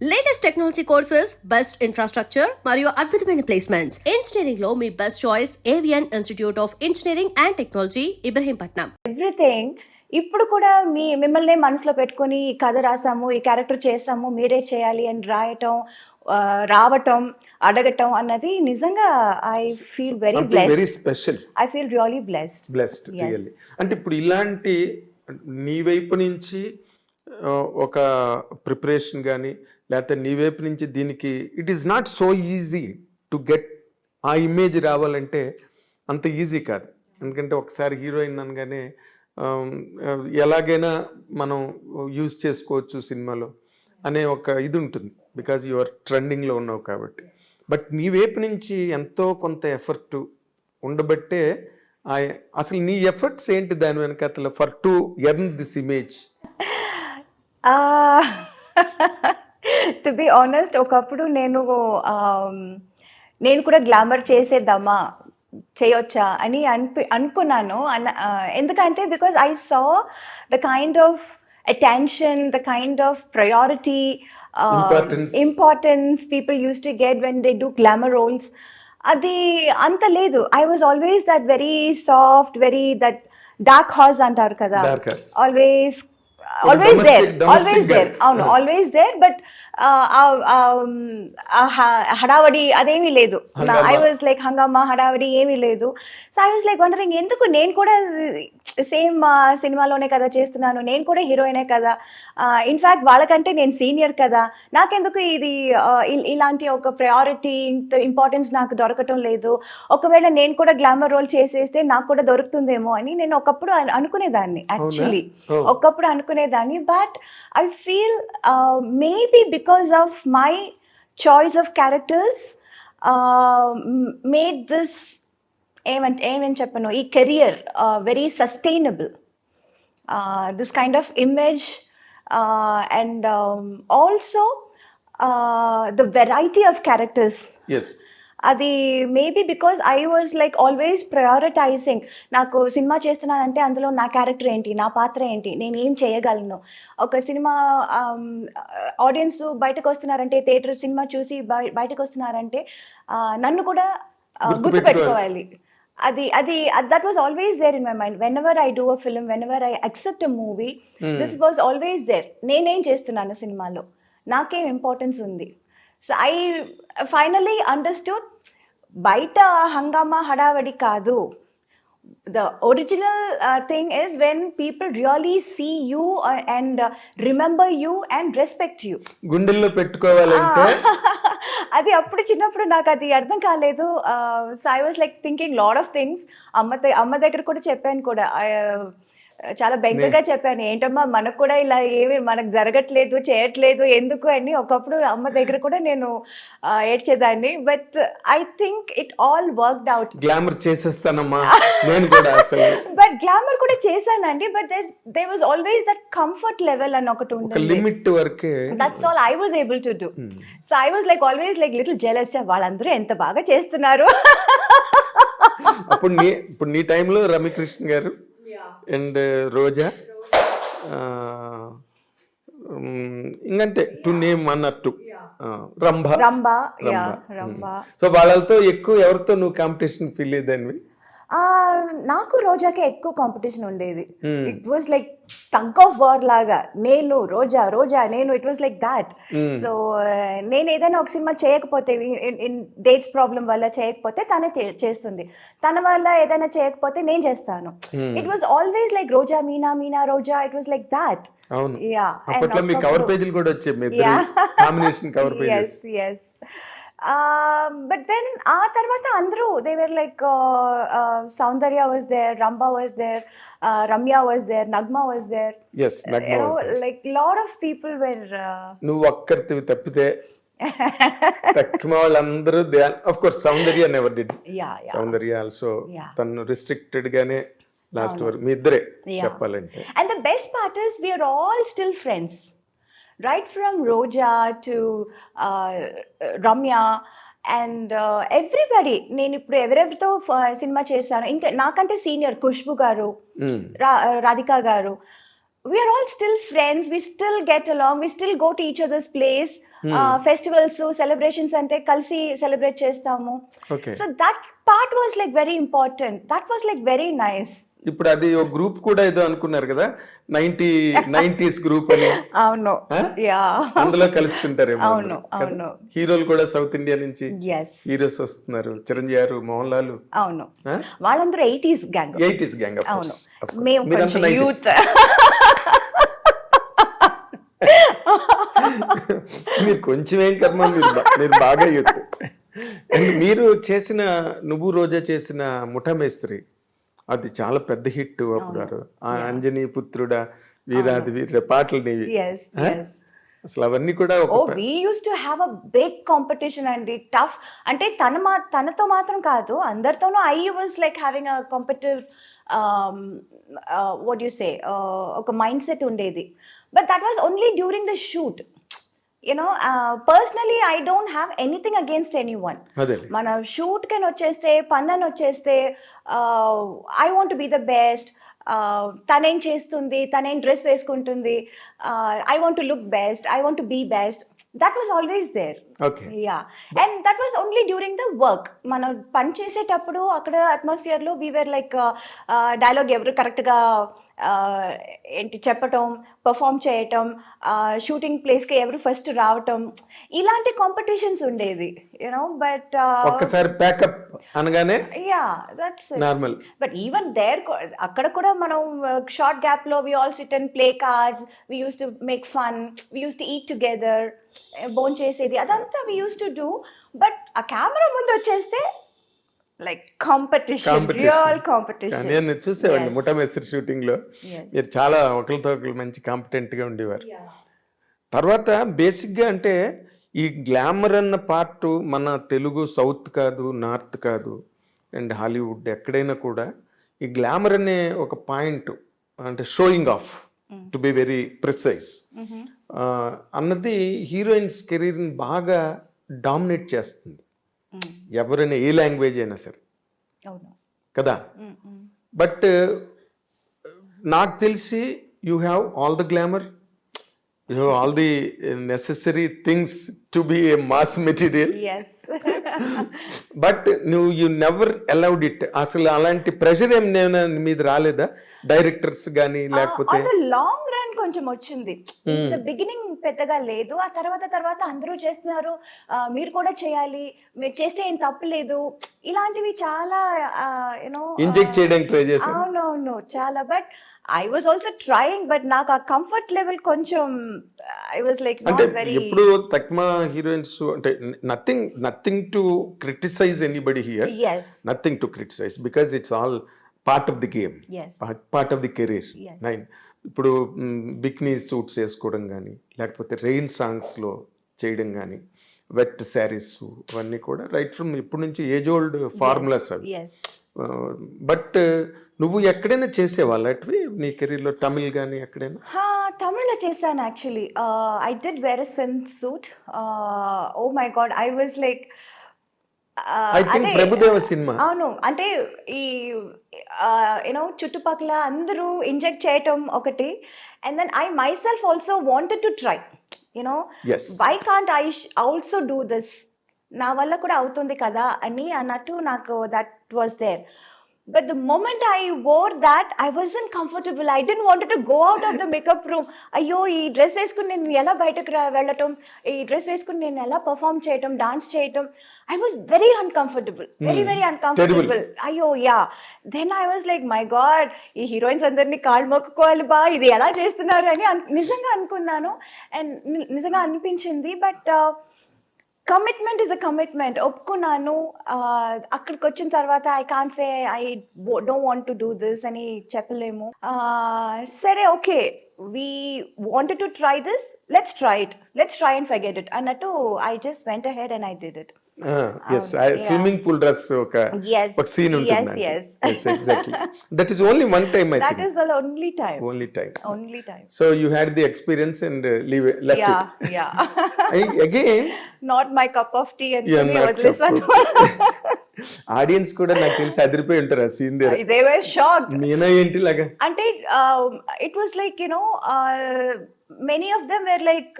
Latest technology courses, best infrastructure మరియు అద్భుతమైన placements. Engineering లో మీ best choice Avian Institute of Engineering and Technology, Ibrahimpatnam. Everything ఇప్పుడు కూడా మిమ్మల్ని మనసులో పెట్టుకొని ఈ కథ రాసాము, ఈ క్యారెక్టర్ చేసాము, మీరే చేయాలి అని రాయటం, రావటం, అడగటం అన్నది నిజంగా I feel very very special. I feel really blessed really. అంటే ఇప్పుడు ఇలాంటి నీ వైపు నుంచి ఒక ప్రిపరేషన్ కానీ లేకపోతే నీ వైపు నుంచి దీనికి it is not so easy to get ఆ ఇమేజ్ రావాలంటే అంత ఈజీ కాదు. ఎందుకంటే ఒకసారి హీరోయిన్ అనగానే ఎలాగైనా మనం యూజ్ చేసుకోవచ్చు సినిమాలో అనే ఒక ఇది ఉంటుంది, బికాజ్ యువర్ ట్రెండింగ్లో ఉన్నావు కాబట్టి. బట్ నీ వైపు నుంచి ఎంతో కొంత ఎఫర్ట్ ఉండబట్టే అసలు నీ ఎఫర్ట్స్ ఏంటి దాని వెనకాల for to earn this image? To be honest, ఒకప్పుడు నేను కూడా గ్లామర్ చేసేద్దామా, చేయొచ్చా అని అనుకున్నాను. ఎందుకంటే because I saw the kind of attention, the kind of priority, importance people use to get when they do glamour roles. అది అంత లేదు. I was always that very soft, very that dark horse అంటారు కదా, always there. అవును, always there. But హడావడి అదేమీ లేదు. I was like హంగామా, హడావడి ఏమీ లేదు. So I was like wondering, ఎందుకు నేను కూడా సేమ్ సినిమాలోనే కదా చేస్తున్నాను, నేను కూడా హీరోయినే కదా, ఇన్ఫ్యాక్ట్ వాళ్ళకంటే నేను సీనియర్ కదా, నాకెందుకు ఇది ఇలాంటి ఒక ప్రయారిటీ, ఇంపార్టెన్స్ నాకు దొరకటం లేదు, ఒకవేళ నేను కూడా గ్లామర్ రోల్ చేసేస్తే నాకు కూడా దొరుకుతుందేమో అని నేను ఒకప్పుడు అనుకునేదాన్ని. యాక్చువల్లీ ఒకప్పుడు అనుకునేదాన్ని. But I feel maybe because of my choice of characters made this ఏమని చెప్పను, ఈ career very sustainable. This kind of image and also the variety of characters. అది maybe because I was like always prioritising. నాకు cinema చేస్తున్నానంటే అందులో నా character ఏంటి, నా పాత్ర ఏంటి, నేను ఏం చేయగలను. ఒక సినిమా ఆడియన్స్ బయటకు వస్తున్నారంటే, థియేటర్ సినిమా చూసి బయటకు వస్తున్నారంటే నన్ను కూడా గుర్తుపెట్టుకోవాలి. అది that was always there in my mind. Whenever I do a film, whenever I accept a movie, this was always there. నేనేం చేస్తున్నాను సినిమాలో, నాకేం ఇంపార్టెన్స్ ఉంది. సో ఐ ఫైనలీ అండర్స్టూడ్, బయట హంగామా హడావడి కాదు. The original thing is when people really see you and remember you and respect you. గుండెల్లో పెట్టుకోవాలంటే అది అప్పుడు చిన్నప్పుడు నాకు అది అర్థం కాలేదు. So I was like thinking lot of things. అమ్మ దగ్గర కూడా చెప్పాను కూడా, చాలా బెంగగా చెప్పాను, ఏంటమ్మా మనకు కూడా ఇలా ఏమి మనకు జరగట్లేదు, చేయట్లేదు ఎందుకు అని. ఒకప్పుడు అమ్మ దగ్గర కూడా నేను ఏడ్చేదాన్ని. But I think it all worked out. Glamour చేసేస్తానమ్మా నేను కూడా అసలు. బట్ గ్లామర్ కూడా చేశానండి. But there was always that comfort level అని ఒకటి ఉంటుంది, లిమిట్ వరకే. That's all I was able to do. So I was like always like little jealous, వాళ్ళందరూ ఎంత బాగా చేస్తున్నారు. ఇప్పుడు నీ టైంలో రమ్యకృష్ణ గారు అండ్ రోజా, ఇంకంతే టు నేమ్ అన్నట్టు, రంభ. సో వాళ్ళతో ఎక్కువ ఎవరితో నువ్వు కాంపిటీషన్ ఫీల్ అయ్యేదానివి? నాకు రోజాకే ఎక్కువ కాంపిటీషన్ ఉండేది. It was like tug of war లాగా, నేను రోజా నేను, it was like that. So నేను ఏదైనా ఒక సినిమా చేయకపోతే, ఇన్ డేట్స్ ప్రాబ్లం వల్ల చేయకపోతే తనే చేస్తుంది, తన వల్ల ఏదైనా చేయకపోతే నేను చేస్తాను. It was always like Roja Meena Roja, it was like that. Cover పేజీలు కూడా వచ్చాయి, combination cover pages. yes. But then ఆ తర్వాత అందరూ they were like Saundarya was there, Ramba was there, Ramya was there, Nagma was there. Yes, Nagma was there. Like lot of people were నువ్వు ఒక్కరివి తప్పితే తక్కువ వాళ్ళందరూ, of course Saundarya never did. Saundarya also తను restricted గానే last వరకు మీ ఇద్దరే చెప్పాలంటే. And the best part is we are all still friends. Right from Roja to Ramya and everybody. నేను ఇప్పుడు ఎవరెవరితో సినిమా చేశాను, ఇంకా నాకంటే సీనియర్ ఖుష్బు గారు, రాధికా గారు, we are all still friends, we still get along, we still go to each other's place. Festivals celebrations అంటే కలిసి సెలబ్రేట్ చేస్తాము. Okay. So that part was like very important, that was like very nice. ఇప్పుడు అది ఒక group కూడా ఏదో అనుకున్నారు కదా, 90s గ్రూప్ అని. అవును, యా, అందులో కలుస్తుంటారేమో. అవును, అవును. హీరోలు కూడా సౌత్ ఇండియా నుంచి ఎస్, హీరోస్ వస్తున్నారు, చిరంజీవి గారు, మోహన్ లాల్. అవును, వాళ్ళందరూ 80s గ్యాంగ్. 80s gang. అవును, మేము కొంచెం యూత్. మీరు కొంచెం ఏం కర్మ, మీరు బాగా యూత్. మీరు చేసిన నువ్వు రోజా చేసిన ముఠా మేస్త్రి అది చాలా పెద్ద హిట్ అప్పుడు. ఆ అంజనీ పుత్రుడా, వీరాది వీరుడ పాటలు నీవి. అసలు అవన్నీ కూడా we used to have a big competition అండి, టఫ్. అంటే తనతో మాత్రం కాదు, అందరితోనూ I was like having a competitive what do you say, ఒక మైండ్ సెట్ ఉండేది. But that was only during the shoot. You know, personally I don't have anything against anyone. మన shoot కని వచ్చేస్తే, పన్నని వచ్చేస్తే, I want to be the best. తనేం చేస్తుంది, తనేం dress వేసుకుంటుంది, I want to look best, I want to be best. That was always there. Okay. Yeah. And that was only during the work. మనం పని చేసేటప్పుడు అక్కడ అట్మాస్ఫియర్లో we were like డైలాగ్ ఎవరు కరెక్ట్గా ఏంటి చెప్పటం, పర్ఫామ్ చేయటం, షూటింగ్ ప్లేస్కి ఎవరు ఫస్ట్ రావటం, ఇలాంటి కాంపిటీషన్స్ ఉండేది, యూనో. బట్ ఒక్కసారి ప్యాకప్ అనగానే yeah, that's normal. But even there అక్కడ కూడా మనం షార్ట్ గ్యాప్లో we all sit and play cards, we use to make fun, we use to eat together, బోన్ చేసేది అదంతా we use to do. But ఆ కెమెరా ముందు వచ్చేస్తే లైక్ కాంపిటీషన్, రియల్ కాంపిటీషన్. నేను చూసేవాడిని ముఠా మేస్త్రి షూటింగ్ లో, మీరు చాలా ఒకరితో ఒకరు మంచి కాంపిటెంట్ గా ఉండేవారు. తర్వాత బేసిక్ గా అంటే ఈ గ్లామర్ అన్న పార్ట్ మన తెలుగు సౌత్ కాదు, నార్త్ కాదు, అండ్ హాలీవుడ్ ఎక్కడైనా కూడా ఈ గ్లామర్ అనే ఒక పాయింట్, అంటే showing off to be very precise అన్నది హీరోయిన్స్ కెరీర్ని బాగా డామినేట్ చేస్తుంది, ఎవరైనా ఏ లాంగ్వేజ్ అయినా సరే కదా. బట్ నాకు తెలిసి you have all the glamour, you have all the necessary things to be A mass material. But you never allowed it. అసలు అలాంటి ప్రెషర్ ఏం మీద రాలేదా డైరెక్టర్స్ కానీ, లేకపోతే లాంగ్ రన్ కొంచెం వచ్చింది, బిగినింగ్ పెద్దగా లేదు. ఆ తర్వాత అందరూ చేస్తున్నారు, మీరు కూడా చేయాలి, మీరు చేస్తే ఏం తప్పు లేదు, ఇలాంటివి చాలా యూనో ఇంజెక్ట్ చేయడానికి ట్రై చేశారు. అవునవును, చాలా. But I was also trying, but నాకు ఆ కంఫర్ట్ లెవెల్ కొంచెం I was like not very. ఎప్పుడు తక్మా హీరోయిన్స్ అంటే nothing to criticize anybody here, nothing to criticize, because it's all part of the game, part of the career. ఇప్పుడు bikini suits వేసుకోవడం కానీ, లేకపోతే రెయిన్ సాంగ్స్లో చేయడం కానీ, వెట్ శారీస్, అవన్నీ కూడా రైట్ ఫ్రమ్ ఇప్పటి నుంచి ఏజ్ ఓల్డ్ ఫార్ములాస్ అవి. బట్ నువ్వు ఎక్కడైనా చేసేవాళ్ళు అటువి నీ కెరీర్లో, తమిళ్ కానీ ఎక్కడైనా? తమిళ్లో చేశాను actually. I did wear a swim suit. Oh my God, I was like, I think Prabhudeva సినిమా. అవును, అంటే ఈ యూనో చుట్టుపక్కల అందరూ ఇంజెక్ట్ చేయటం ఒకటి, and then I myself also wanted to try, you know, why can't I also do this, నా వల్ల కూడా అవుతుంది కదా అని అన్నట్టు నాకు that was there. But the moment I wore that, I wasn't comfortable. I didn't want to go out of the makeup room. అయ్యో, ఈ డ్రెస్ వేసుకుని నేను ఎలా బయటకు వెళ్ళటం, ఈ డ్రెస్ వేసుకుని నేను ఎలా పర్ఫామ్ చేయటం, డాన్స్ చేయటం, I was very uncomfortable, very uncomfortable. అయ్యో, yeah. Then I was like, my God, ఈ హీరోయిన్స్ అందరినీ కాళ్ళు మొక్కుకోవాలి బా, ఇది ఎలా చేస్తున్నారు అని నిజంగా అనుకున్నాను, అండ్ నిజంగా అనిపించింది. But commitment is a commitment, ఒప్పుకున్నాను. అక్కడికి వచ్చిన తర్వాత I can't say I don't want to do this అని చెప్పలేము. సరే, okay, we wanted to try this, let's try and forget it అన్నట్టు I just went ahead and I did it. Swimming pool dress ఒక scene ఉంటుంది. Exactly. That is only one time, I think. That is the only time. Only time. So you had the experience and left it. Yeah. Again, not my cup of tea and listen. Audience కూడా నాకు తెలిసి అదిరిపోయి ఉంటారు ఆ scene దగ్గర. They were shocked. Meena ఏంటి లాగా అంటే it was like, you know, many of them were like,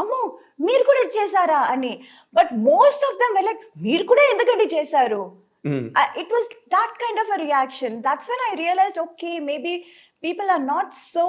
అమ్మో మీరు కూడా చేశారా అని. But most of them were like, మీరు కూడా ఎందుకండి చేశారు? It was that kind of a reaction. That's when I realized, okay, maybe people are not so